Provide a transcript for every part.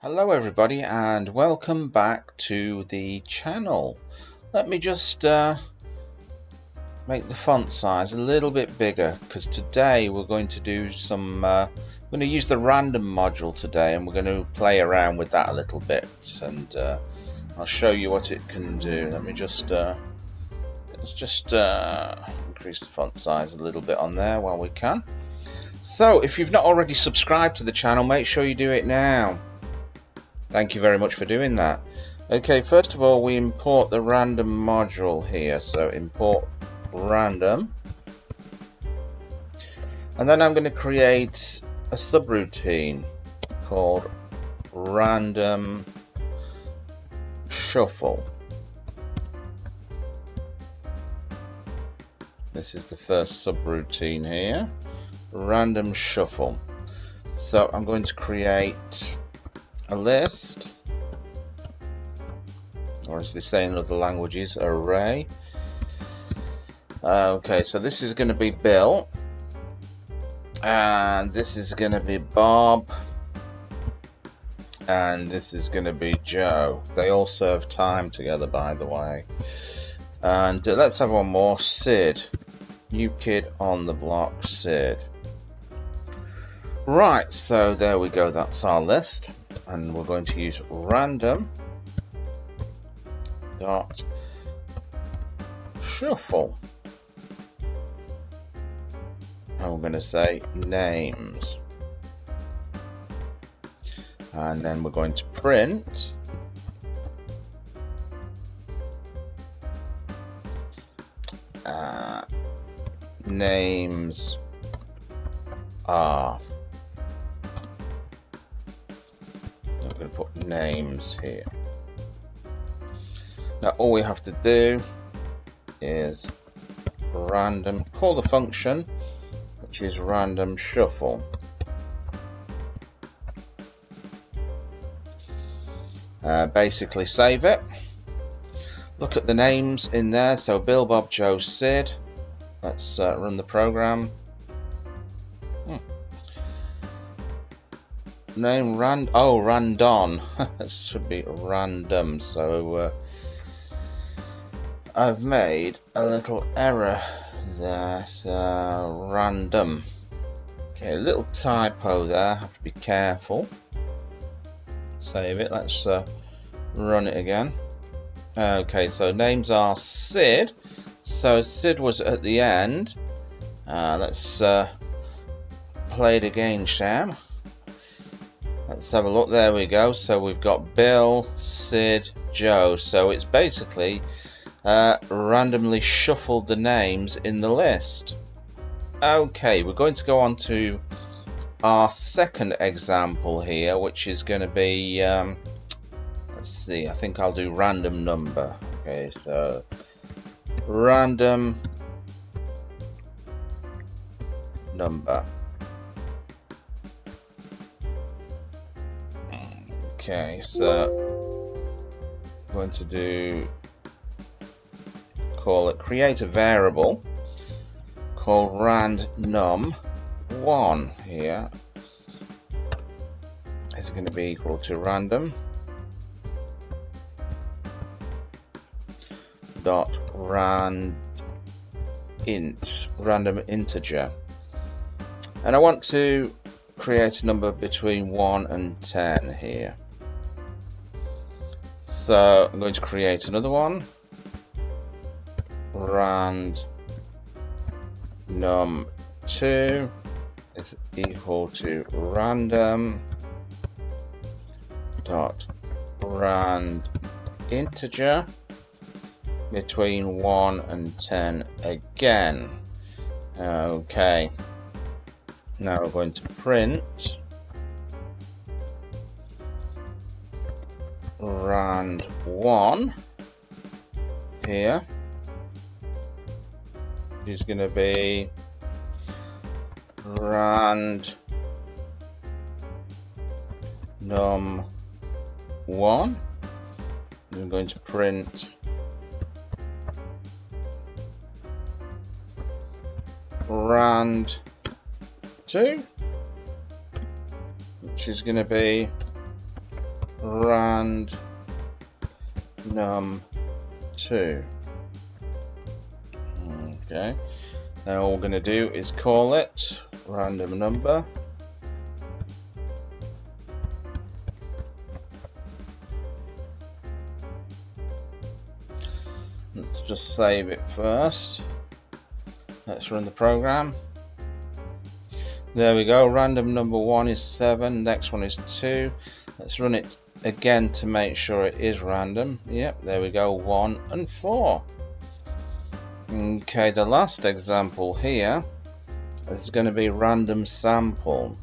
Hello everybody and welcome back to the channel. Let me just make the font size a little bit bigger because today we're going to do some we're going to use the random module today, and we're going to play around with that a little bit, and I'll show you what it can do. Let me just let's just increase the font size a little bit on there while we can. So if you've not already subscribed to the channel, make sure you do it now. Thank you very much for doing that. Okay, first of all we import the random module here, so import random, and then I'm going to create a subroutine called random shuffle. This is the first subroutine here, random shuffle. So I'm going to create a list, or as they say in other languages, array. Okay, so this is going to be Bill, and this is going to be Bob, and this is going to be Joe. They all serve time together, by the way. And let's have one more, Sid. New kid on the block, Sid. Right, so there we go, that's our list. And we're going to use random dot shuffle, and we're going to say names, and then we're going to print names are. I'm going to put names here. Now all we have to do is random, call the function which is random shuffle. Basically save it. Look at the names in there, so Bill, Bob, Joe, Sid. Let's run the program. Name random. This should be random. So I've made a little error there. So random. Okay, a little typo there. Have to be careful. Save it. Let's run it again. Okay, so names are Sid. So Sid was at the end. Let's play it again, Sham. Let's have a look. There we go. So we've got Bill, Sid, Joe. So it's basically randomly shuffled the names in the list. Okay, we're going to go on to our second example here, which is going to be let's see, I think I'll do random number. Okay, so random number. Okay, so I'm going to call it, create a variable called randnum1 here. It's going to be equal to random dot random integer, and I want to create a number between 1 and 10 here. So I'm going to create another one, randnum2 is equal to random dot rand integer between 1 and 10 again. Okay, now we're going to print rand1 here, which is going to be randnum1. I'm going to print rand2, which is going to be random 2. Okay, now all we're going to do is call it random number. Let's just save it first. Let's run the program. There we go, random number 1 is 7, next one is 2. Let's run it again to make sure it is random. Yep, there we go, 1 and 4. Okay, the last example here is going to be random sample.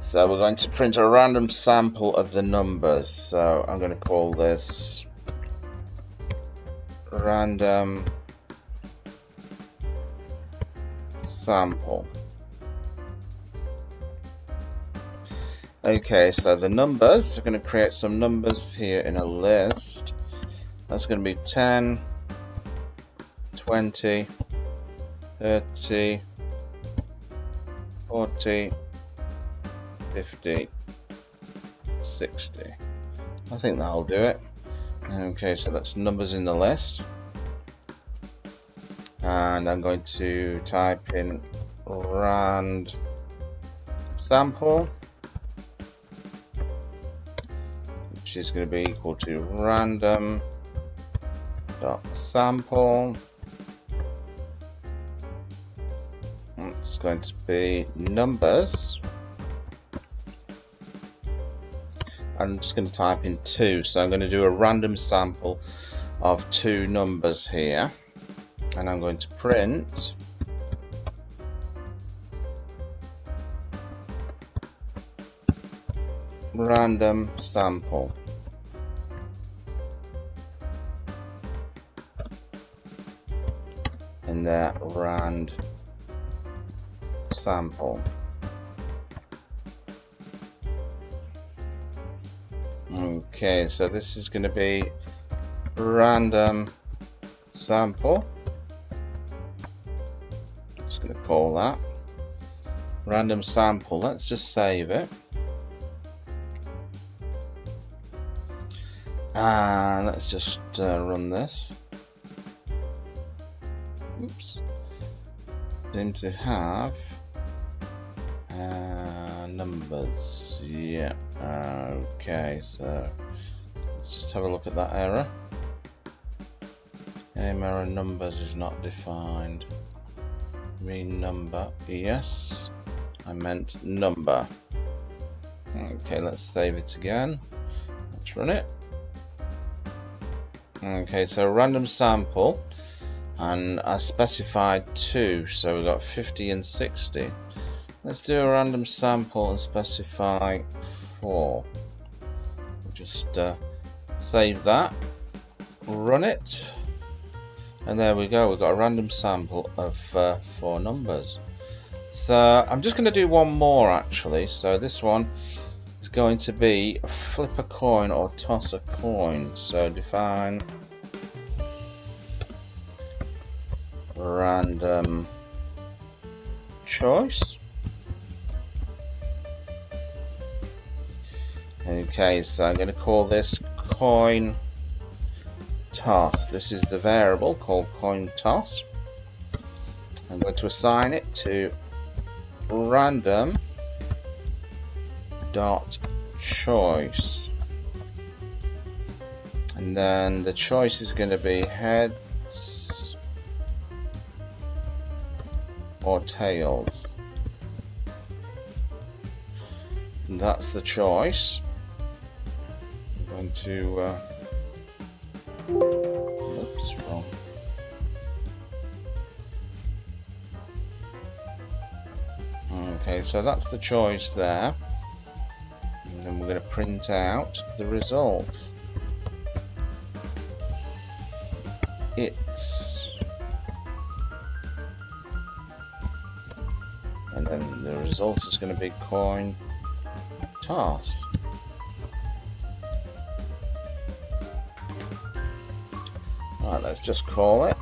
So we're going to print a random sample of the numbers. So I'm going to call this random sample. Okay, so the numbers, we're going to create some numbers here in a list. That's going to be 10, 20, 30, 40, 50, 60. I think that'll do it. Okay, so that's numbers in the list. And I'm going to type in rand sample, which is going to be equal to random dot sample. It's going to be numbers. I'm just going to type in 2, so I'm going to do a random sample of 2 numbers here, and I'm going to print random sample. And there, rand sample. Okay, so this is going to be random sample. Just going to call that random sample. Let's just save it. And let's just run this. Oops. Seem to have numbers. Yeah. Okay, so let's just have a look at that error. Aim error numbers is not defined. Mean number. Yes, I meant number. Okay, let's save it again. Let's run it. Okay, so random sample, and I specified 2, so we've got 50 and 60. Let's do a random sample and specify 4. We'll just save that, run it, and there we go. We've got a random sample of 4 numbers. So I'm just going to do one more actually. So this one is going to be flip a coin or toss a coin. So define random choice. Okay, so I'm going to call this coin toss. This is the variable called coin toss. I'm going to assign it to random dot choice, and then the choice is going to be heads or tails. And that's the choice. I'm going to oops, wrong. Okay, so that's the choice there. And then we're going to print out the result. It's, and then the result is going to be coin toss. Alright, let's just call it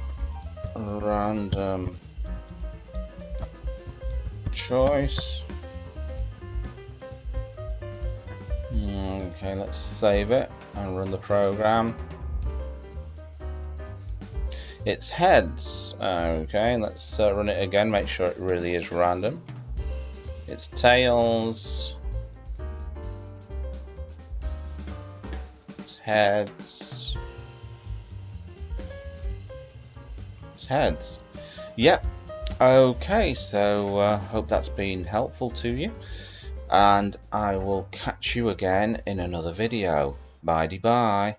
random choice. Okay, let's save it and run the program. It's heads. Okay, let's run it again, make sure it really is random. It's tails. It's heads. It's heads. Yep. Okay, so hope that's been helpful to you, and I will catch you again in another video. Bye-bye.